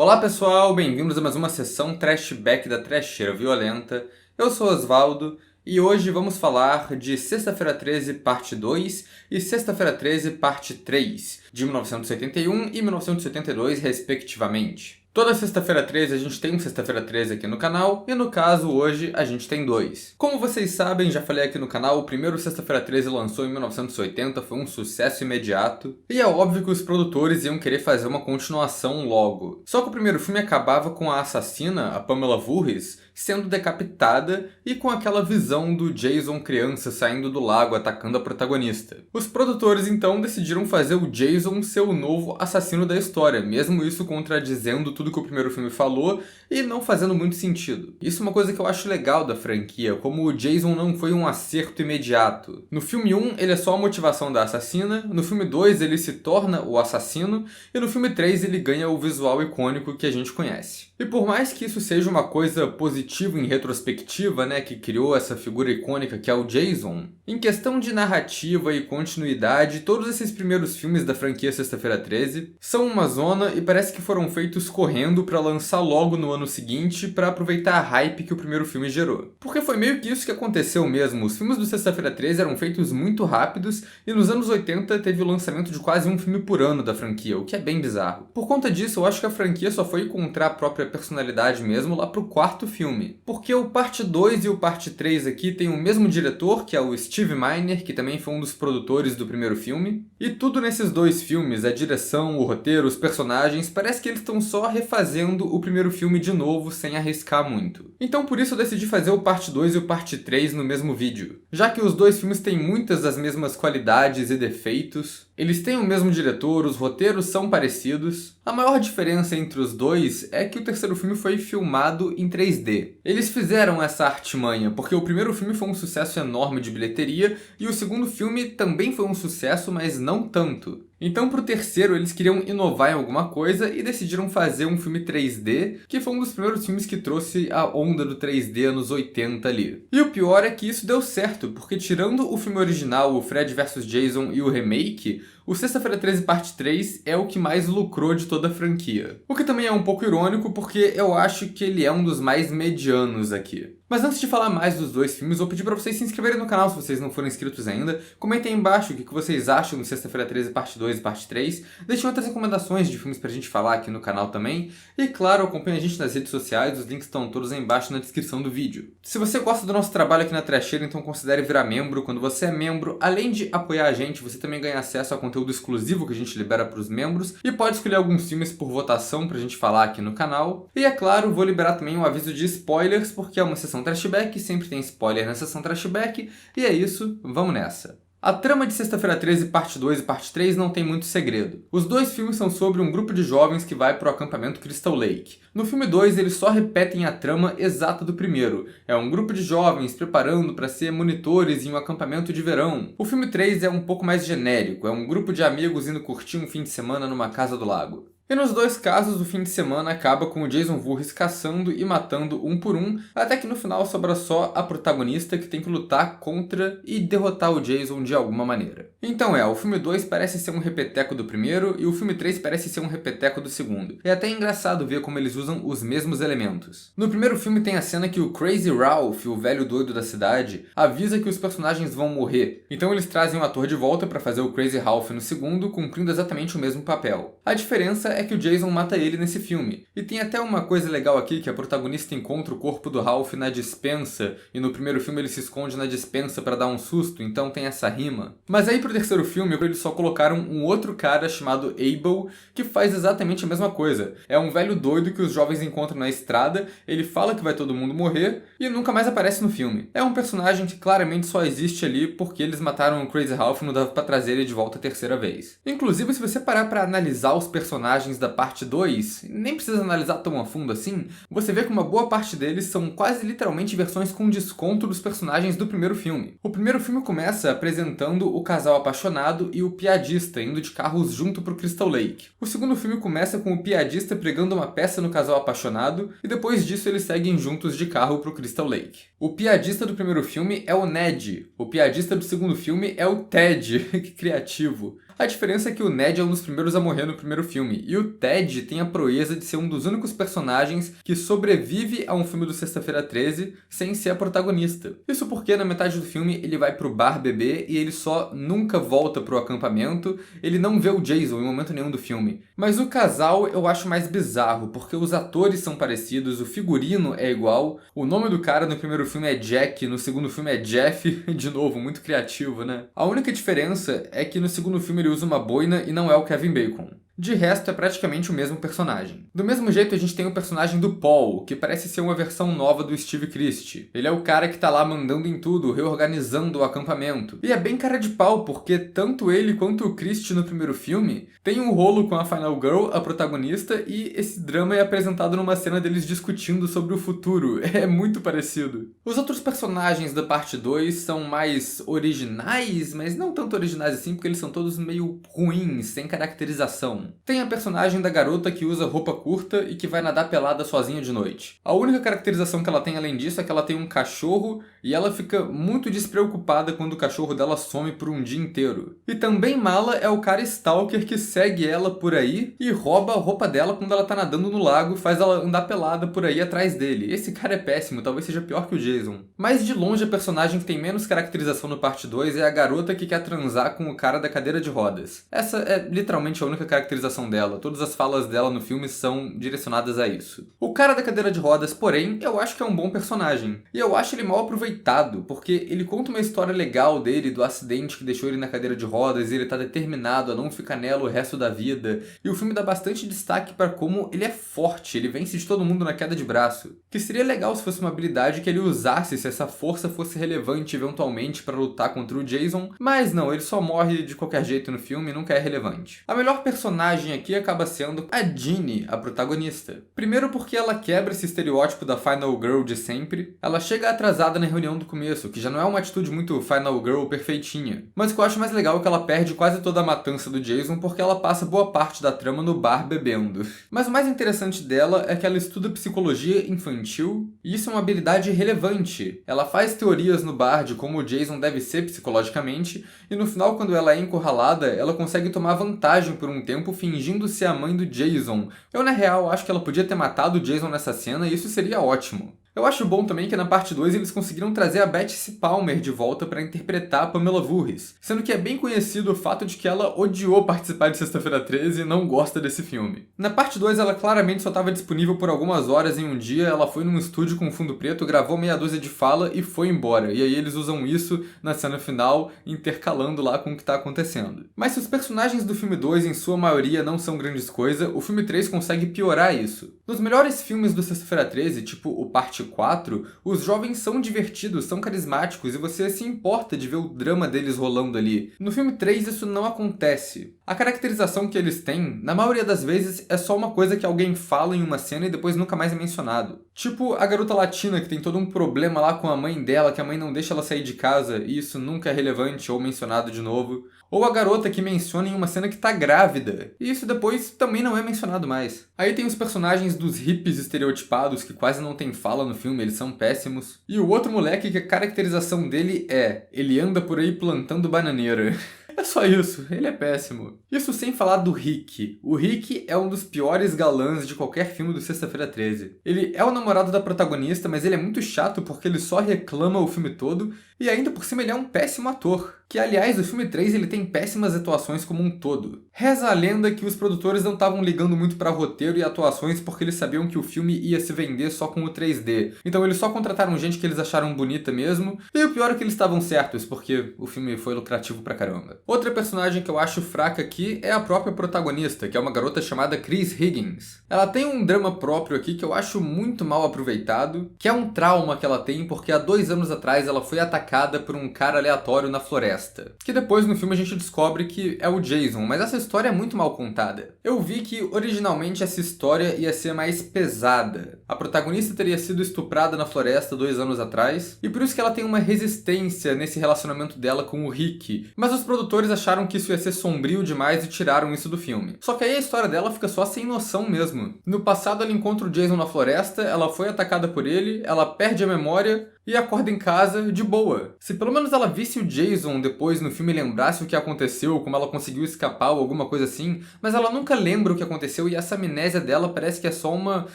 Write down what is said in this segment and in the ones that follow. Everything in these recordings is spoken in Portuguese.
Olá pessoal, bem-vindos a mais uma sessão Trashback da Trasheira Violenta. Eu sou Osvaldo e hoje vamos falar de Sexta-feira 13 parte 2 e Sexta-feira 13 parte 3, de 1981 e 1982 respectivamente. Toda sexta-feira 13 a gente tem um Sexta-feira 13 aqui no canal, e no caso hoje a gente tem dois. Como vocês sabem, já falei aqui no canal, o primeiro Sexta-feira 13 lançou em 1980, foi um sucesso imediato, e é óbvio que os produtores iam querer fazer uma continuação logo. Só que o primeiro filme acabava com a assassina, a Pamela Voorhees, sendo decapitada e com aquela visão do Jason criança saindo do lago atacando a protagonista. Os produtores então decidiram fazer o Jason ser o novo assassino da história, mesmo isso contradizendo tudo que o primeiro filme falou e não fazendo muito sentido. Isso é uma coisa que eu acho legal da franquia, como o Jason não foi um acerto imediato. No filme 1, ele é só a motivação da assassina, no filme 2 ele se torna o assassino, e no filme 3 ele ganha o visual icônico que a gente conhece. E por mais que isso seja uma coisa positiva em retrospectiva, né, que criou essa figura icônica que é o Jason, em questão de narrativa e continuidade, todos esses primeiros filmes da franquia Sexta-feira 13 são uma zona e parece que foram feitos correndo para lançar logo no ano seguinte para aproveitar a hype que o primeiro filme gerou. Porque foi meio que isso que aconteceu mesmo, os filmes do Sexta-feira 13 eram feitos muito rápidos e nos anos 80 teve o lançamento de quase um filme por ano da franquia, o que é bem bizarro. Por conta disso, eu acho que a franquia só foi encontrar a própria personalidade mesmo lá pro quarto filme. Porque o parte 2 e o parte 3 aqui tem o mesmo diretor, que é o Steve Miner, que também foi um dos produtores do primeiro filme. E tudo nesses dois filmes, a direção, o roteiro, os personagens, parece que eles estão só refazendo o primeiro filme de novo, sem arriscar muito. Então por isso eu decidi fazer o parte 2 e o parte 3 no mesmo vídeo. Já que os dois filmes têm muitas das mesmas qualidades e defeitos, eles têm o mesmo diretor, os roteiros são parecidos. A maior diferença entre os dois é que o terceiro filme foi filmado em 3D. Eles fizeram essa artimanha porque o primeiro filme foi um sucesso enorme de bilheteria e o segundo filme também foi um sucesso, mas não tanto. Então pro terceiro eles queriam inovar em alguma coisa e decidiram fazer um filme 3D, que foi um dos primeiros filmes que trouxe a onda do 3D anos 80 ali. E o pior é que isso deu certo, porque tirando o filme original, o Fred vs Jason e o remake, o Sexta-feira 13 parte 3 é o que mais lucrou de toda a franquia. O que também é um pouco irônico, porque eu acho que ele é um dos mais medianos aqui. Mas antes de falar mais dos dois filmes, vou pedir para vocês se inscreverem no canal se vocês não forem inscritos ainda. Comentem aí embaixo o que vocês acham do Sexta-feira 13 parte 2 e parte 3. Deixem outras recomendações de filmes pra gente falar aqui no canal também. E claro, acompanhe a gente nas redes sociais, os links estão todos aí embaixo na descrição do vídeo. Se você gosta do nosso trabalho aqui na Trasheira, então considere virar membro. Quando você é membro, além de apoiar a gente, você também ganha acesso a conteúdo exclusivo que a gente libera para os membros. E pode escolher alguns filmes por votação pra gente falar aqui no canal. E é claro, vou liberar também um aviso de spoilers, porque é uma sessão Trashback, sempre tem spoiler na sessão Trashback, e é isso, vamos nessa. A trama de Sexta-feira 13 parte 2 e parte 3 não tem muito segredo. Os dois filmes são sobre um grupo de jovens que vai para o acampamento Crystal Lake. No filme 2 eles só repetem a trama exata do primeiro. É um grupo de jovens preparando para ser monitores em um acampamento de verão. O filme 3 é um pouco mais genérico, é um grupo de amigos indo curtir um fim de semana numa casa do lago. E nos dois casos, o fim de semana acaba com o Jason Voorhees caçando e matando um por um, até que no final sobra só a protagonista que tem que lutar contra e derrotar o Jason de alguma maneira. Então o filme 2 parece ser um repeteco do primeiro e o filme 3 parece ser um repeteco do segundo. É até engraçado ver como eles usam os mesmos elementos. No primeiro filme tem a cena que o Crazy Ralph, o velho doido da cidade, avisa que os personagens vão morrer. Então eles trazem o ator de volta para fazer o Crazy Ralph no segundo, cumprindo exatamente o mesmo papel. A diferença é que o Jason mata ele nesse filme. E tem até uma coisa legal aqui, que a protagonista encontra o corpo do Ralph na despensa, e no primeiro filme ele se esconde na despensa para dar um susto, então tem essa rima. Mas aí pro terceiro filme eles só colocaram um outro cara chamado Abel, que faz exatamente a mesma coisa. É um velho doido que os jovens encontram na estrada, ele fala que vai todo mundo morrer, e nunca mais aparece no filme. É um personagem que claramente só existe ali porque eles mataram o Crazy Ralph e não dava pra trazer ele de volta a terceira vez. Inclusive, se você parar pra analisar os personagens da parte 2, nem precisa analisar tão a fundo assim, você vê que uma boa parte deles são quase literalmente versões com desconto dos personagens do primeiro filme. O primeiro filme começa apresentando o casal apaixonado e o piadista indo de carros junto pro Crystal Lake. O segundo filme começa com o piadista pregando uma peça no casal apaixonado e depois disso eles seguem juntos de carro pro Crystal Lake. O piadista do primeiro filme é o Ned, o piadista do segundo filme é o Ted, que criativo. A diferença é que o Ned é um dos primeiros a morrer no primeiro filme, e o Ted tem a proeza de ser um dos únicos personagens que sobrevive a um filme do Sexta-feira 13 sem ser a protagonista. Isso porque na metade do filme ele vai pro bar beber e ele só nunca volta pro acampamento, ele não vê o Jason em momento nenhum do filme. Mas o casal eu acho mais bizarro, porque os atores são parecidos, o figurino é igual, o nome do cara no primeiro filme é Jack, no segundo filme é Jeff, de novo, muito criativo, né? A única diferença é que no segundo filme ele usa uma boina e não é o Kevin Bacon. De resto, é praticamente o mesmo personagem. Do mesmo jeito, a gente tem o personagem do Paul, que parece ser uma versão nova do Steve Christie. Ele é o cara que tá lá mandando em tudo, reorganizando o acampamento. E é bem cara de pau, porque tanto ele quanto o Christie no primeiro filme tem um rolo com a Final Girl, a protagonista, e esse drama é apresentado numa cena deles discutindo sobre o futuro. É muito parecido. Os outros personagens da parte 2 são mais originais, mas não tanto originais assim, porque eles são todos meio ruins, sem caracterização. Tem a personagem da garota que usa roupa curta e que vai nadar pelada sozinha de noite. A única caracterização que ela tem além disso é que ela tem um cachorro e ela fica muito despreocupada quando o cachorro dela some por um dia inteiro. E também mala é o cara stalker que segue ela por aí e rouba a roupa dela quando ela tá nadando no lago e faz ela andar pelada por aí atrás dele. Esse cara é péssimo, talvez seja pior que o Jason. Mas de longe a personagem que tem menos caracterização no parte 2 é a garota que quer transar com o cara da cadeira de rodas. Essa é literalmente a única caracterização dela, todas as falas dela no filme são direcionadas a isso. O cara da cadeira de rodas, porém, eu acho que é um bom personagem. E eu acho ele mal aproveitado, porque ele conta uma história legal dele, do acidente que deixou ele na cadeira de rodas, e ele tá determinado a não ficar nela o resto da vida. E o filme dá bastante destaque para como ele é forte, ele vence de todo mundo na queda de braço. Que seria legal se fosse uma habilidade que ele usasse se essa força fosse relevante eventualmente para lutar contra o Jason, mas não, ele só morre de qualquer jeito no filme e nunca é relevante. A melhor personagem aqui acaba sendo a Ginny, a protagonista. Primeiro porque ela quebra esse estereótipo da Final Girl de sempre. Ela chega atrasada na reunião do começo, que já não é uma atitude muito Final Girl perfeitinha. Mas o que eu acho mais legal é que ela perde quase toda a matança do Jason porque ela passa boa parte da trama no bar bebendo. Mas o mais interessante dela é que ela estuda psicologia infantil, e isso é uma habilidade relevante. Ela faz teorias no bar de como o Jason deve ser psicologicamente, e no final, quando ela é encurralada, ela consegue tomar vantagem por um tempo fingindo ser a mãe do Jason. Eu, na real, acho que ela podia ter matado o Jason nessa cena e isso seria ótimo. Eu acho bom também que na parte 2 eles conseguiram trazer a Betsy Palmer de volta para interpretar a Pamela Voorhees, sendo que é bem conhecido o fato de que ela odiou participar de Sexta-feira 13 e não gosta desse filme. Na parte 2 ela claramente só estava disponível por algumas horas em um dia, ela foi num estúdio com fundo preto, gravou meia dúzia de fala e foi embora, e aí eles usam isso na cena final, intercalando lá com o que está acontecendo. Mas se os personagens do filme 2 em sua maioria não são grandes coisa, o filme 3 consegue piorar isso. Nos melhores filmes do Sexta-feira 13, tipo o parte 4, os jovens são divertidos, são carismáticos e você se importa de ver o drama deles rolando ali. No filme 3 isso não acontece. A caracterização que eles têm, na maioria das vezes, é só uma coisa que alguém fala em uma cena e depois nunca mais é mencionado. Tipo a garota latina que tem todo um problema lá com a mãe dela, que a mãe não deixa ela sair de casa e isso nunca é relevante ou mencionado de novo. Ou a garota que menciona em uma cena que tá grávida, e isso depois também não é mencionado mais. Aí tem os personagens dos hippies estereotipados que quase não tem fala no filme, eles são péssimos. E o outro moleque que a caracterização dele ele anda por aí plantando bananeira. É só isso, ele é péssimo. Isso sem falar do Rick. O Rick é um dos piores galãs de qualquer filme do Sexta-feira 13. Ele é o namorado da protagonista, mas ele é muito chato porque ele só reclama o filme todo, e ainda por cima ele é um péssimo ator. Que, aliás, o filme 3 ele tem péssimas atuações como um todo. Reza a lenda que os produtores não estavam ligando muito para roteiro e atuações porque eles sabiam que o filme ia se vender só com o 3D. Então eles só contrataram gente que eles acharam bonita mesmo, e o pior é que eles estavam certos, porque o filme foi lucrativo pra caramba. Outra personagem que eu acho fraca aqui é a própria protagonista, que é uma garota chamada Chris Higgins. Ela tem um drama próprio aqui que eu acho muito mal aproveitado, que é um trauma que ela tem porque há 2 anos atrás ela foi atacada por um cara aleatório na floresta. Que depois no filme a gente descobre que é o Jason, mas essa história é muito mal contada. Eu vi que originalmente essa história ia ser mais pesada. A protagonista teria sido estuprada na floresta 2 anos atrás, e por isso que ela tem uma resistência nesse relacionamento dela com o Rick. Mas os produtores acharam que isso ia ser sombrio demais e tiraram isso do filme. Só que aí a história dela fica só sem noção mesmo. No passado ela encontra o Jason na floresta, ela foi atacada por ele, ela perde a memória, e acorda em casa de boa. Se pelo menos ela visse o Jason depois no filme e lembrasse o que aconteceu, como ela conseguiu escapar ou alguma coisa assim, mas ela nunca lembra o que aconteceu e essa amnésia dela parece que é só uma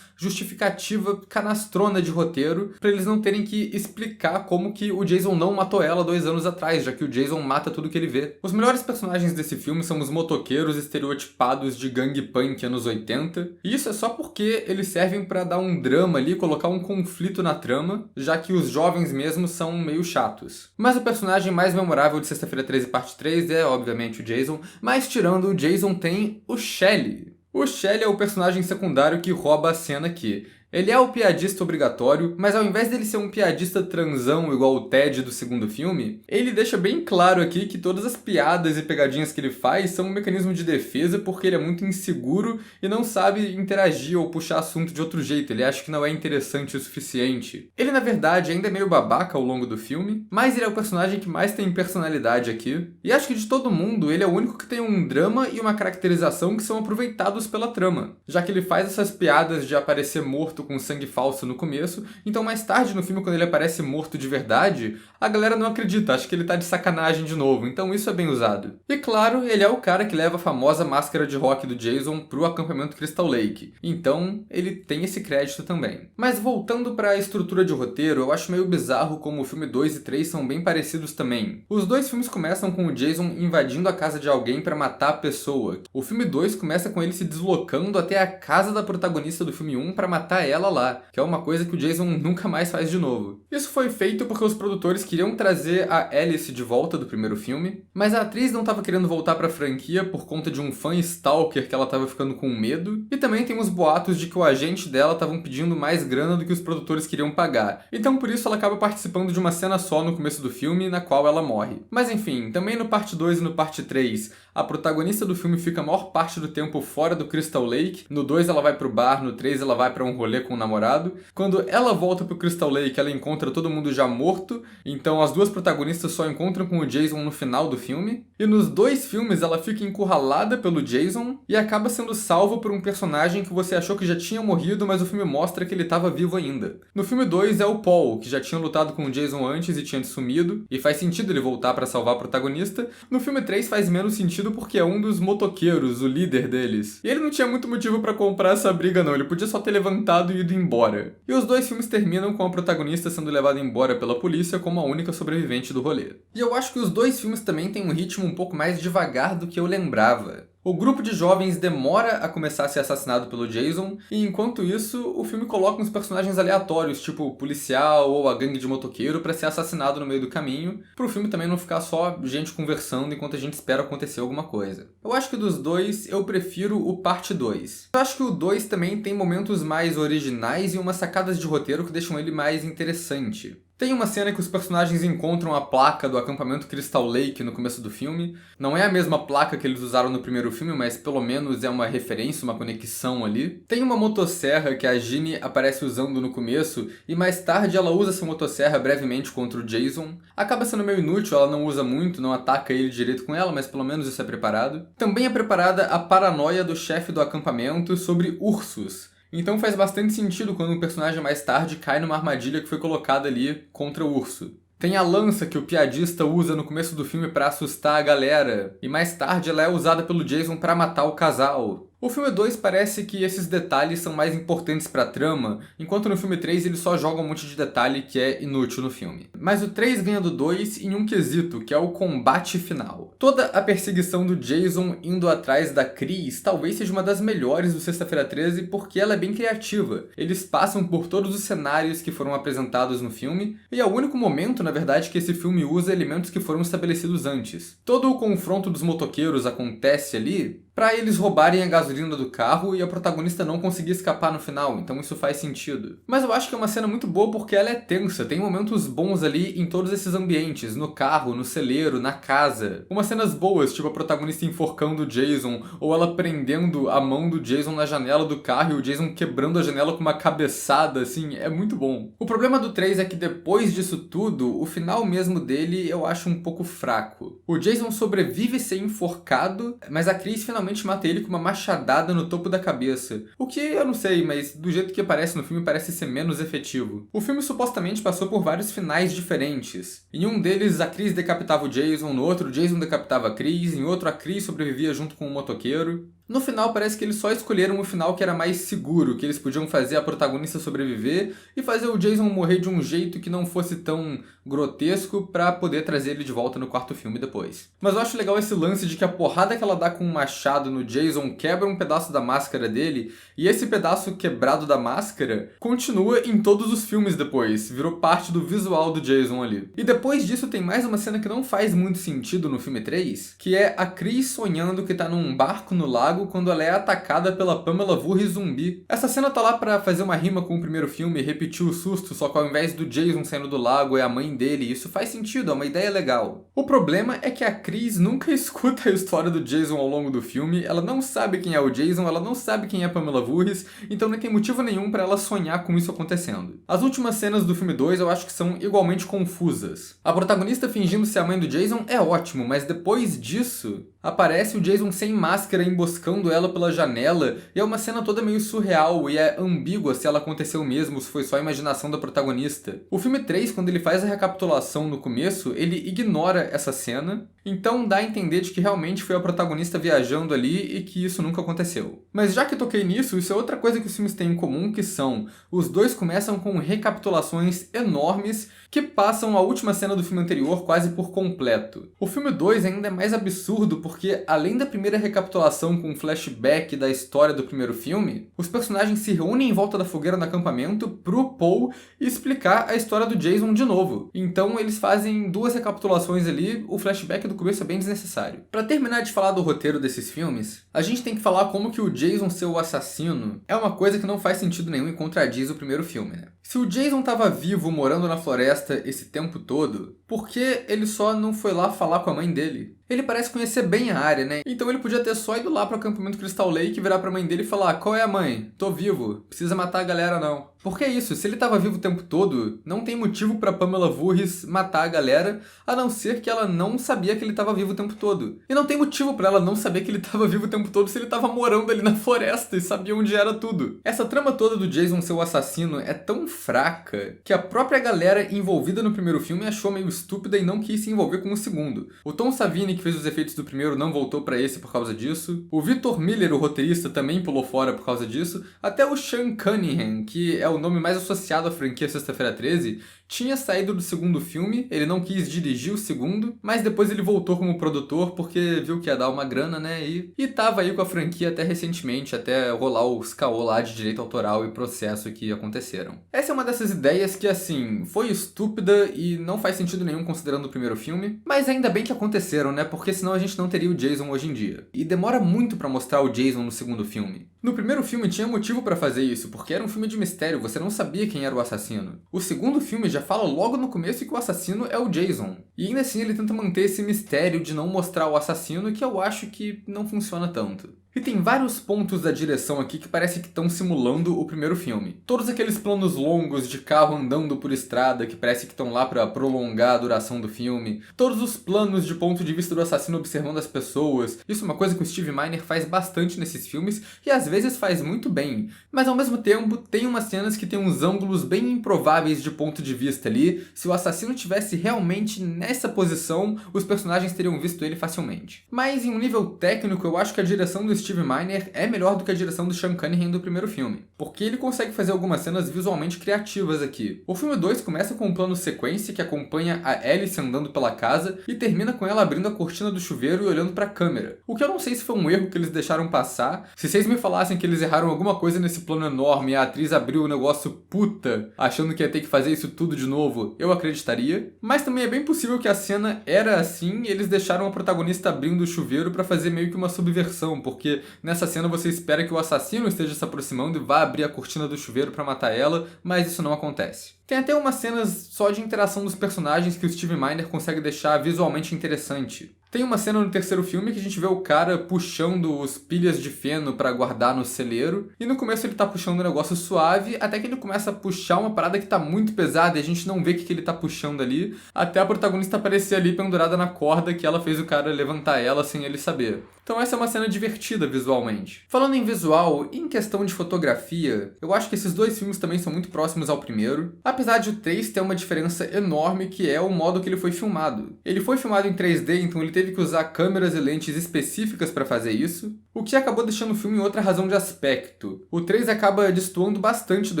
justificativa canastrona de roteiro pra eles não terem que explicar como que o Jason não matou ela 2 anos atrás, já que o Jason mata tudo que ele vê. Os melhores personagens desse filme são os motoqueiros estereotipados de gangue punk anos 80, e isso é só porque eles servem pra dar um drama ali, colocar um conflito na trama, já que os jovens mesmo são meio chatos. Mas o personagem mais memorável de Sexta-feira 13 parte 3 é, obviamente, o Jason, mas tirando o Jason tem o Shelly. O Shelly é o personagem secundário que rouba a cena aqui. Ele é o piadista obrigatório, mas ao invés dele ser um piadista transão igual o Ted do segundo filme, ele deixa bem claro aqui que todas as piadas e pegadinhas que ele faz são um mecanismo de defesa porque ele é muito inseguro e não sabe interagir ou puxar assunto de outro jeito, ele acha que não é interessante o suficiente. Ele, na verdade, ainda é meio babaca ao longo do filme, mas ele é o personagem que mais tem personalidade aqui, e acho que de todo mundo, ele é o único que tem um drama e uma caracterização que são aproveitados pela trama, já que ele faz essas piadas de aparecer morto com sangue falso no começo, então mais tarde no filme, quando ele aparece morto de verdade, a galera não acredita, acha que ele tá de sacanagem de novo, então isso é bem usado. E claro, ele é o cara que leva a famosa máscara de rock do Jason pro acampamento Crystal Lake, então ele tem esse crédito também. Mas voltando pra estrutura de roteiro, eu acho meio bizarro como o filme 2 e 3 são bem parecidos também. Os dois filmes começam com o Jason invadindo a casa de alguém pra matar a pessoa. O filme 2 começa com ele se deslocando até a casa da protagonista do filme 1 pra matar ela lá, que é uma coisa que o Jason nunca mais faz de novo. Isso foi feito porque os produtores queriam trazer a Alice de volta do primeiro filme, mas a atriz não estava querendo voltar pra franquia por conta de um fã stalker que ela estava ficando com medo, e também tem os boatos de que o agente dela estavam pedindo mais grana do que os produtores queriam pagar. Então por isso ela acaba participando de uma cena só no começo do filme, na qual ela morre. Mas enfim, também no parte 2 e no parte 3, a protagonista do filme fica a maior parte do tempo fora do Crystal Lake. No 2 ela vai pro bar, no 3 ela vai pra um rolê com o namorado. Quando ela volta pro Crystal Lake, ela encontra todo mundo já morto, então as duas protagonistas só encontram com o Jason no final do filme. E nos 2 filmes ela fica encurralada pelo Jason e acaba sendo salva por um personagem que você achou que já tinha morrido, mas o filme mostra que ele estava vivo ainda. No filme 2 é o Paul, que já tinha lutado com o Jason antes e tinha sumido, e faz sentido ele voltar pra salvar a protagonista. No filme 3 faz menos sentido porque é um dos motoqueiros, o líder deles. E ele não tinha muito motivo pra comprar essa briga não, ele podia só ter levantado e ido embora. E os 2 filmes terminam com a protagonista sendo levada embora pela polícia como a única sobrevivente do rolê. E eu acho que os 2 filmes também têm um ritmo um pouco mais devagar do que eu lembrava. O grupo de jovens demora a começar a ser assassinado pelo Jason, e enquanto isso, o filme coloca uns personagens aleatórios, tipo o policial ou a gangue de motoqueiro, pra ser assassinado no meio do caminho, pro filme também não ficar só gente conversando enquanto a gente espera acontecer alguma coisa. Eu acho que dos 2, eu prefiro o parte 2. Eu acho que o 2 também tem momentos mais originais e umas sacadas de roteiro que deixam ele mais interessante. Tem uma cena que os personagens encontram a placa do acampamento Crystal Lake no começo do filme. Não é a mesma placa que eles usaram no primeiro filme, mas pelo menos é uma referência, uma conexão ali. Tem uma motosserra que a Ginny aparece usando no começo, e mais tarde ela usa essa motosserra brevemente contra o Jason. Acaba sendo meio inútil, ela não usa muito, não ataca ele direito com ela, mas pelo menos isso é preparado. Também é preparada a paranoia do chefe do acampamento sobre ursos. Então faz bastante sentido quando um personagem mais tarde cai numa armadilha que foi colocada ali contra o urso. Tem a lança que o piadista usa no começo do filme pra assustar a galera, e mais tarde ela é usada pelo Jason pra matar o casal. O filme 2 parece que esses detalhes são mais importantes pra trama, enquanto no filme 3 ele só joga um monte de detalhe que é inútil no filme. Mas o 3 ganha do 2 em um quesito, que é o combate final. Toda a perseguição do Jason indo atrás da Chris talvez seja uma das melhores do Sexta-feira 13 porque ela é bem criativa. Eles passam por todos os cenários que foram apresentados no filme, e é o único momento, na verdade, que esse filme usa elementos que foram estabelecidos antes. Todo o confronto dos motoqueiros acontece ali pra eles roubarem a gasolina do carro e a protagonista não conseguir escapar no final, então isso faz sentido. Mas eu acho que é uma cena muito boa porque ela é tensa, tem momentos bons ali em todos esses ambientes, no carro, no celeiro, na casa. Umas cenas boas, tipo a protagonista enforcando o Jason, ou ela prendendo a mão do Jason na janela do carro e o Jason quebrando a janela com uma cabeçada, assim, é muito bom. O problema do 3 é que depois disso tudo, o final mesmo dele eu acho um pouco fraco. O Jason sobrevive ser enforcado, mas a Chris finalmente finalmente mata ele com uma machadada no topo da cabeça. O que eu não sei, mas do jeito que aparece no filme parece ser menos efetivo. O filme supostamente passou por vários finais diferentes. Em um deles, a Chris decapitava o Jason, no outro, o Jason decapitava a Chris, em outro, a Chris sobrevivia junto com o motoqueiro. No final, parece que eles só escolheram o final que era mais seguro, que eles podiam fazer a protagonista sobreviver e fazer o Jason morrer de um jeito que não fosse tão grotesco pra poder trazer ele de volta no quarto filme depois. Mas eu acho legal esse lance de que a porrada que ela dá com um machado no Jason quebra um pedaço da máscara dele, e esse pedaço quebrado da máscara continua em todos os filmes depois, virou parte do visual do Jason ali. E depois disso tem mais uma cena que não faz muito sentido no filme 3, que é a Chris sonhando que tá num barco no lago quando ela é atacada pela Pamela Voorhees zumbi. Essa cena tá lá pra fazer uma rima com o primeiro filme e repetir o susto, só que ao invés do Jason saindo do lago é a mãe dele, e isso faz sentido, é uma ideia legal. O problema é que a Chris nunca escuta a história do Jason ao longo do filme, ela não sabe quem é o Jason, ela não sabe quem é a Pamela Voorhees, então não tem motivo nenhum pra ela sonhar com isso acontecendo. As últimas cenas do filme 2 eu acho que são igualmente confusas. A protagonista fingindo ser a mãe do Jason é ótimo, mas depois disso aparece o Jason sem máscara emboscando ela pela janela, e é uma cena toda meio surreal e é ambígua se ela aconteceu mesmo ou se foi só a imaginação da protagonista. O filme 3, quando ele faz a recapitulação no começo, ele ignora essa cena, então dá a entender de que realmente foi a protagonista viajando ali e que isso nunca aconteceu. Mas já que toquei nisso, isso é outra coisa que os filmes têm em comum, que são os dois começam com recapitulações enormes que passam a última cena do filme anterior quase por completo. O filme 2 ainda é mais absurdo porque, além da primeira recapitulação com um flashback da história do primeiro filme, os personagens se reúnem em volta da fogueira no acampamento pro Paul explicar a história do Jason de novo. Então eles fazem duas recapitulações ali, o flashback do começo é bem desnecessário. Pra terminar de falar do roteiro desses filmes, a gente tem que falar como que o Jason ser o assassino é uma coisa que não faz sentido nenhum e contradiz o primeiro filme, né? Se o Jason tava vivo morando na floresta esse tempo todo, por que ele só não foi lá falar com a mãe dele? Ele parece conhecer bem a área, né? Então ele podia ter só ido lá pro acampamento Crystal Lake, virar pra mãe dele e falar: qual é a mãe? Tô vivo, precisa matar a galera não. Porque é isso, se ele tava vivo o tempo todo, não tem motivo pra Pamela Voorhees matar a galera, a não ser que ela não sabia que ele tava vivo o tempo todo. E não tem motivo pra ela não saber que ele tava vivo o tempo todo se ele tava morando ali na floresta e sabia onde era tudo. Essa trama toda do Jason ser o assassino é tão fraca que a própria galera envolvida no primeiro filme achou meio estúpida e não quis se envolver com o segundo. O Tom Savini, que fez os efeitos do primeiro, não voltou pra esse por causa disso. O Victor Miller, o roteirista, também pulou fora por causa disso. Até o Sean Cunningham, que é o nome mais associado à franquia Sexta-feira 13, tinha saído do segundo filme, ele não quis dirigir o segundo, mas depois ele voltou como produtor porque viu que ia dar uma grana, né, e tava aí com a franquia até recentemente, até rolar os caô lá de direito autoral e processo que aconteceram. Essa é uma dessas ideias que, assim, foi estúpida e não faz sentido nenhum considerando o primeiro filme, mas ainda bem que aconteceram, né, porque senão a gente não teria o Jason hoje em dia. E demora muito pra mostrar o Jason no segundo filme. No primeiro filme tinha motivo pra fazer isso, porque era um filme de mistério, você não sabia quem era o assassino. O segundo filme já fala logo no começo que o assassino é o Jason. E ainda assim ele tenta manter esse mistério de não mostrar o assassino, que eu acho que não funciona tanto. E tem vários pontos da direção aqui que parece que estão simulando o primeiro filme. Todos aqueles planos longos de carro andando por estrada que parece que estão lá para prolongar a duração do filme. Todos os planos de ponto de vista do assassino observando as pessoas. Isso é uma coisa que o Steve Miner faz bastante nesses filmes e às vezes faz muito bem. Mas ao mesmo tempo tem umas cenas que tem uns ângulos bem improváveis de ponto de vista ali. Se o assassino tivesse realmente nessa posição, os personagens teriam visto ele facilmente. Mas em um nível técnico eu acho que a direção do Steve Miner é melhor do que a direção do Sean Cunningham do primeiro filme, porque ele consegue fazer algumas cenas visualmente criativas aqui. O filme 2 começa com um plano sequência que acompanha a Alice andando pela casa e termina com ela abrindo a cortina do chuveiro e olhando pra câmera. O que eu não sei se foi um erro que eles deixaram passar. Se vocês me falassem que eles erraram alguma coisa nesse plano enorme e a atriz abriu o negócio puta, achando que ia ter que fazer isso tudo de novo, eu acreditaria. Mas também é bem possível que a cena era assim e eles deixaram a protagonista abrindo o chuveiro pra fazer meio que uma subversão, porque nessa cena você espera que o assassino esteja se aproximando e vá abrir a cortina do chuveiro pra matar ela, mas isso não acontece. Tem até umas cenas só de interação dos personagens que o Steve Miner consegue deixar visualmente interessante. Tem uma cena no terceiro filme que a gente vê o cara puxando os pilhas de feno pra guardar no celeiro, e no começo ele tá puxando um negócio suave, até que ele começa a puxar uma parada que tá muito pesada e a gente não vê o que ele tá puxando ali, até a protagonista aparecer ali pendurada na corda que ela fez o cara levantar ela sem ele saber. Então essa é uma cena divertida visualmente. Falando em visual, em questão de fotografia, eu acho que esses dois filmes também são muito próximos ao primeiro, apesar de o 3 ter uma diferença enorme que é o modo que ele foi filmado. Ele foi filmado em 3D, então ele teve que usar câmeras e lentes específicas para fazer isso, o que acabou deixando o filme em outra razão de aspecto. O 3 acaba destoando bastante do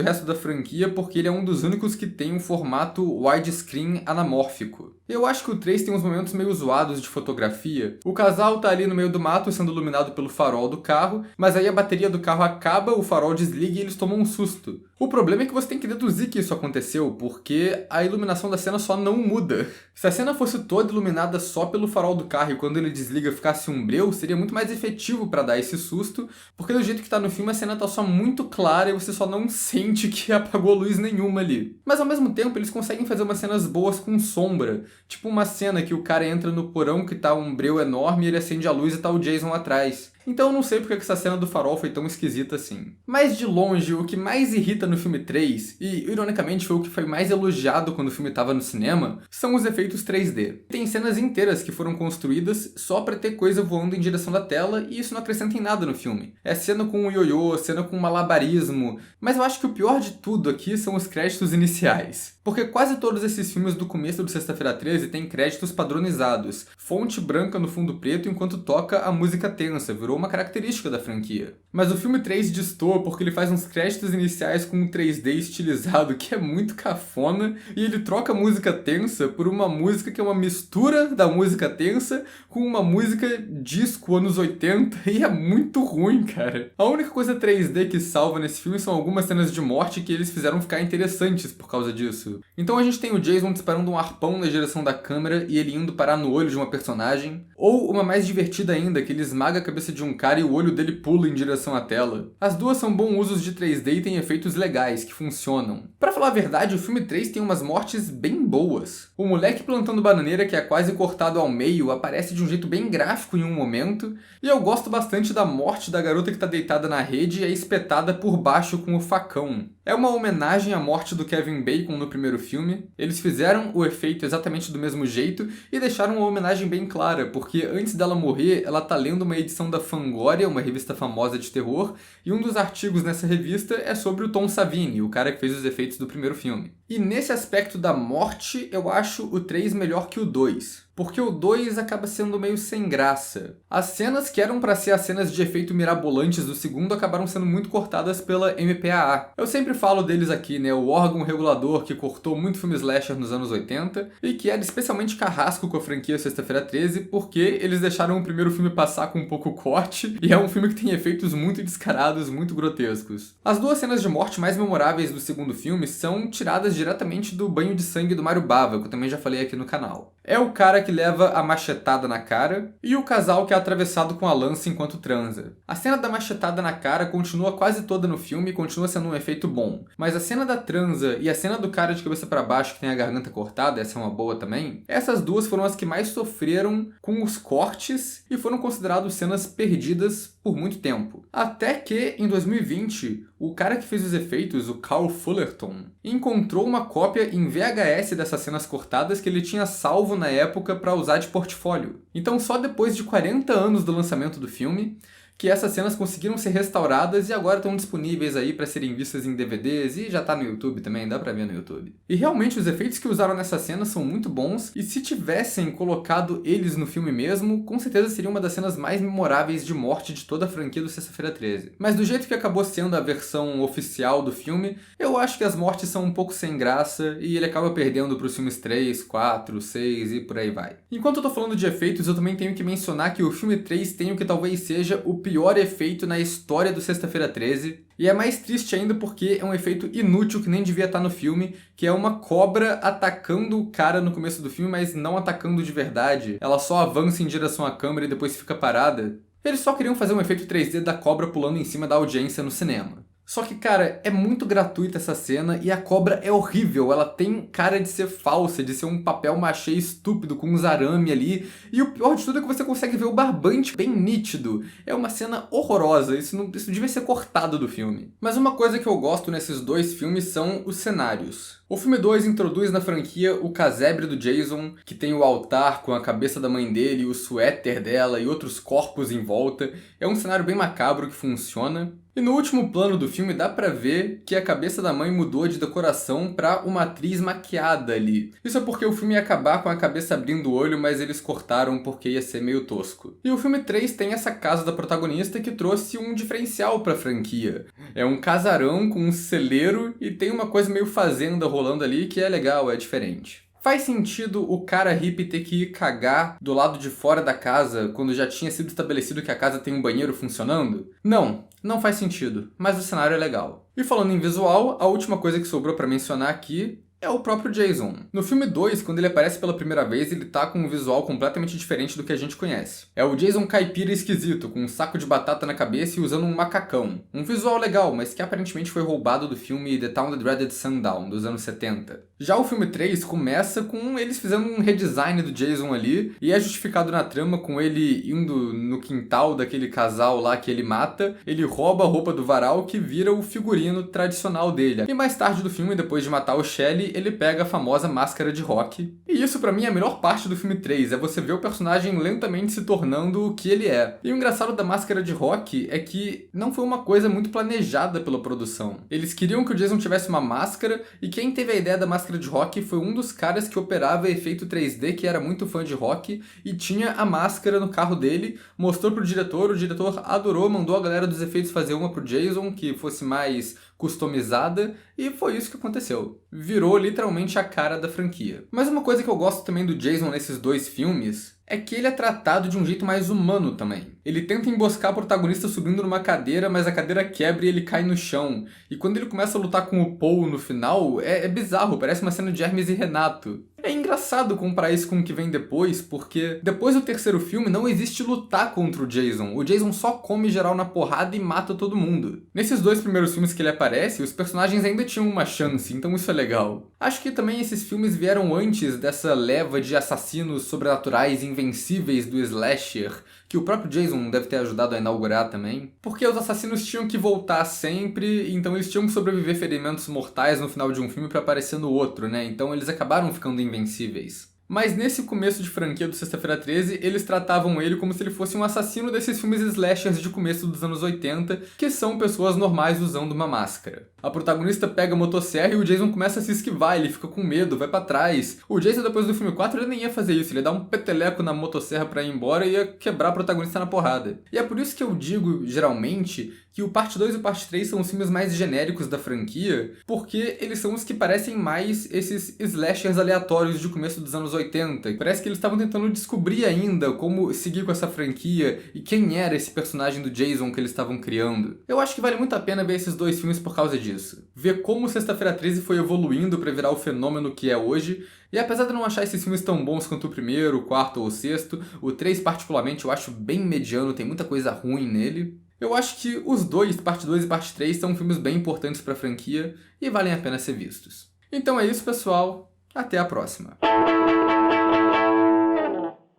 resto da franquia porque ele é um dos únicos que tem um formato widescreen anamórfico. Eu acho que o 3 tem uns momentos meio zoados de fotografia. O casal tá ali no meio do mato sendo iluminado pelo farol do carro, mas aí a bateria do carro acaba, o farol desliga e eles tomam um susto. O problema é que você tem que deduzir que isso aconteceu, porque a iluminação da cena só não muda. Se a cena fosse toda iluminada só pelo farol do carro e quando ele desliga ficasse um breu, seria muito mais efetivo pra dar esse susto, porque do jeito que tá no filme a cena tá só muito clara e você só não sente que apagou luz nenhuma ali. Mas ao mesmo tempo eles conseguem fazer umas cenas boas com sombra, tipo uma cena que o cara entra no porão que tá um breu enorme e ele acende a luz e tá o Jason atrás. Então eu não sei porque essa cena do farol foi tão esquisita assim. Mas de longe, o que mais irrita no filme 3, e ironicamente foi o que foi mais elogiado quando o filme estava no cinema, são os efeitos 3D. Tem cenas inteiras que foram construídas só pra ter coisa voando em direção da tela e isso não acrescenta em nada no filme. É cena com um ioiô, cena com malabarismo, mas eu acho que o pior de tudo aqui são os créditos iniciais. Porque quase todos esses filmes do começo do Sexta-feira 13 têm créditos padronizados, fonte branca no fundo preto enquanto toca a música tensa, virou uma característica da franquia. Mas o filme 3 destoa porque ele faz uns créditos iniciais com um 3D estilizado que é muito cafona e ele troca a música tensa por uma música que é uma mistura da música tensa com uma música disco anos 80 e é muito ruim, cara. A única coisa 3D que salva nesse filme são algumas cenas de morte que eles fizeram ficar interessantes por causa disso. Então a gente tem o Jason disparando um arpão na direção da câmera e ele indo parar no olho de uma personagem, ou uma mais divertida ainda, que ele esmaga a cabeça de um cara e o olho dele pula em direção à tela. As duas são bons usos de 3D e têm efeitos legais, que funcionam. Pra falar a verdade, o filme 3 tem umas mortes bem boas. O moleque plantando bananeira, que é quase cortado ao meio, aparece de um jeito bem gráfico em um momento, e eu gosto bastante da morte da garota que tá deitada na rede e é espetada por baixo com o facão. É uma homenagem à morte do Kevin Bacon no primeiro filme. Eles fizeram o efeito exatamente do mesmo jeito e deixaram uma homenagem bem clara, porque antes dela morrer, ela tá lendo uma edição da Fangoria, uma revista famosa de terror, e um dos artigos nessa revista é sobre o Tom Savini, o cara que fez os efeitos do primeiro filme. E nesse aspecto da morte, eu acho o 3 melhor que o 2. Porque o 2 acaba sendo meio sem graça. As cenas que eram pra ser as cenas de efeito mirabolantes do segundo acabaram sendo muito cortadas pela MPAA. Eu sempre falo deles aqui, né? O órgão regulador que cortou muito filme slasher nos anos 80 e que era especialmente carrasco com a franquia Sexta-feira 13 porque eles deixaram o primeiro filme passar com um pouco corte e é um filme que tem efeitos muito descarados, muito grotescos. As duas cenas de morte mais memoráveis do segundo filme são tiradas diretamente do banho de sangue do Mario Bava, que eu também já falei aqui no canal. É o cara que leva a machetada na cara e o casal que é atravessado com a lança enquanto transa. A cena da machetada na cara continua quase toda no filme e continua sendo um efeito bom. Mas a cena da transa e a cena do cara de cabeça pra baixo que tem a garganta cortada, essa é uma boa também, essas duas foram as que mais sofreram com os cortes e foram consideradas cenas perdidas por muito tempo. Até que, em 2020, o cara que fez os efeitos, o Carl Fullerton, encontrou uma cópia em VHS dessas cenas cortadas que ele tinha salvo na época para usar de portfólio. Então, só depois de 40 anos do lançamento do filme, que essas cenas conseguiram ser restauradas e agora estão disponíveis aí para serem vistas em DVDs e já tá no YouTube também, dá pra ver no YouTube. E realmente os efeitos que usaram nessa cena são muito bons e se tivessem colocado eles no filme mesmo, com certeza seria uma das cenas mais memoráveis de morte de toda a franquia do Sexta-feira 13. Mas do jeito que acabou sendo a versão oficial do filme, eu acho que as mortes são um pouco sem graça e ele acaba perdendo pros filmes 3, 4, 6 e por aí vai. Enquanto eu tô falando de efeitos, eu também tenho que mencionar que o filme 3 tem o que talvez seja o pior efeito na história do Sexta-feira 13. E é mais triste ainda porque é um efeito inútil que nem devia estar no filme, que é uma cobra atacando o cara no começo do filme, mas não atacando de verdade. Ela só avança em direção à câmera e depois fica parada. Eles só queriam fazer um efeito 3D da cobra pulando em cima da audiência no cinema. Só que, cara, é muito gratuita essa cena e a cobra é horrível. Ela tem cara de ser falsa, de ser um papel machê estúpido com uns arame ali. E o pior de tudo é que você consegue ver o barbante bem nítido. É uma cena horrorosa. Isso devia ser cortado do filme. Mas uma coisa que eu gosto nesses dois filmes são os cenários. O filme 2 introduz na franquia o casebre do Jason, que tem o altar com a cabeça da mãe dele, o suéter dela e outros corpos em volta. É um cenário bem macabro que funciona. E no último plano do filme dá pra ver que a cabeça da mãe mudou de decoração pra uma atriz maquiada ali. Isso é porque o filme ia acabar com a cabeça abrindo o olho, mas eles cortaram porque ia ser meio tosco. E o filme 3 tem essa casa da protagonista que trouxe um diferencial pra franquia. É um casarão com um celeiro e tem uma coisa meio fazenda rolando ali que é legal, é diferente. Faz sentido o cara hippie ter que ir cagar do lado de fora da casa quando já tinha sido estabelecido que a casa tem um banheiro funcionando? Não faz sentido, mas o cenário é legal. E falando em visual, a última coisa que sobrou pra mencionar aqui é o próprio Jason. No filme 2, quando ele aparece pela primeira vez, ele tá com um visual completamente diferente do que a gente conhece. É o Jason caipira esquisito, com um saco de batata na cabeça e usando um macacão. Um visual legal, mas que aparentemente foi roubado do filme The Town That Dreaded Sundown, dos anos 70. Já o filme 3 começa com eles fazendo um redesign do Jason ali, e é justificado na trama com ele indo no quintal daquele casal lá que ele mata, ele rouba a roupa do varal que vira o figurino tradicional dele. E mais tarde do filme, depois de matar o Shelley, ele pega a famosa máscara de rock. E isso pra mim é a melhor parte do filme 3, é você ver o personagem lentamente se tornando o que ele é. E o engraçado da máscara de rock é que não foi uma coisa muito planejada pela produção. Eles queriam que o Jason tivesse uma máscara, e quem teve a ideia da máscara de rock foi um dos caras que operava efeito 3D, que era muito fã de rock, e tinha a máscara no carro dele, mostrou pro diretor, o diretor adorou, mandou a galera dos efeitos fazer uma pro Jason, que fosse mais customizada, e foi isso que aconteceu. Virou literalmente a cara da franquia. Mas uma coisa que eu gosto também do Jason nesses dois filmes é que ele é tratado de um jeito mais humano também. Ele tenta emboscar o protagonista subindo numa cadeira, mas a cadeira quebra e ele cai no chão. E quando ele começa a lutar com o Paul no final, é bizarro, parece uma cena de Hermes e Renato. É engraçado comparar isso com o que vem depois, porque depois do terceiro filme não existe lutar contra o Jason. O Jason só come geral na porrada e mata todo mundo. Nesses dois primeiros filmes que ele aparece, os personagens ainda tinham uma chance, então isso é legal. Acho que também esses filmes vieram antes dessa leva de assassinos sobrenaturais invencíveis do slasher, que o próprio Jason deve ter ajudado a inaugurar também. Porque os assassinos tinham que voltar sempre, então eles tinham que sobreviver ferimentos mortais no final de um filme pra aparecer no outro, né? Então eles acabaram ficando invencíveis. Mas nesse começo de franquia do Sexta-feira 13, eles tratavam ele como se ele fosse um assassino desses filmes slashers de começo dos anos 80, que são pessoas normais usando uma máscara. A protagonista pega a motosserra e o Jason começa a se esquivar, ele fica com medo, vai pra trás. O Jason, depois do filme 4, ele nem ia fazer isso, ele ia dar um peteleco na motosserra pra ir embora e ia quebrar a protagonista na porrada. E é por isso que eu digo, geralmente, que o Parte 2 e o Parte 3 são os filmes mais genéricos da franquia, porque eles são os que parecem mais esses slashers aleatórios de começo dos anos 80. Parece que eles estavam tentando descobrir ainda como seguir com essa franquia e quem era esse personagem do Jason que eles estavam criando. Eu acho que vale muito a pena ver esses dois filmes por causa disso. Ver como Sexta-feira 13 foi evoluindo pra virar o fenômeno que é hoje. E apesar de eu não achar esses filmes tão bons quanto o primeiro, o quarto ou o sexto, o 3 particularmente eu acho bem mediano, tem muita coisa ruim nele. Eu acho que os dois, Parte 2 e Parte 3, são filmes bem importantes pra franquia e valem a pena ser vistos. Então é isso, pessoal. Até a próxima.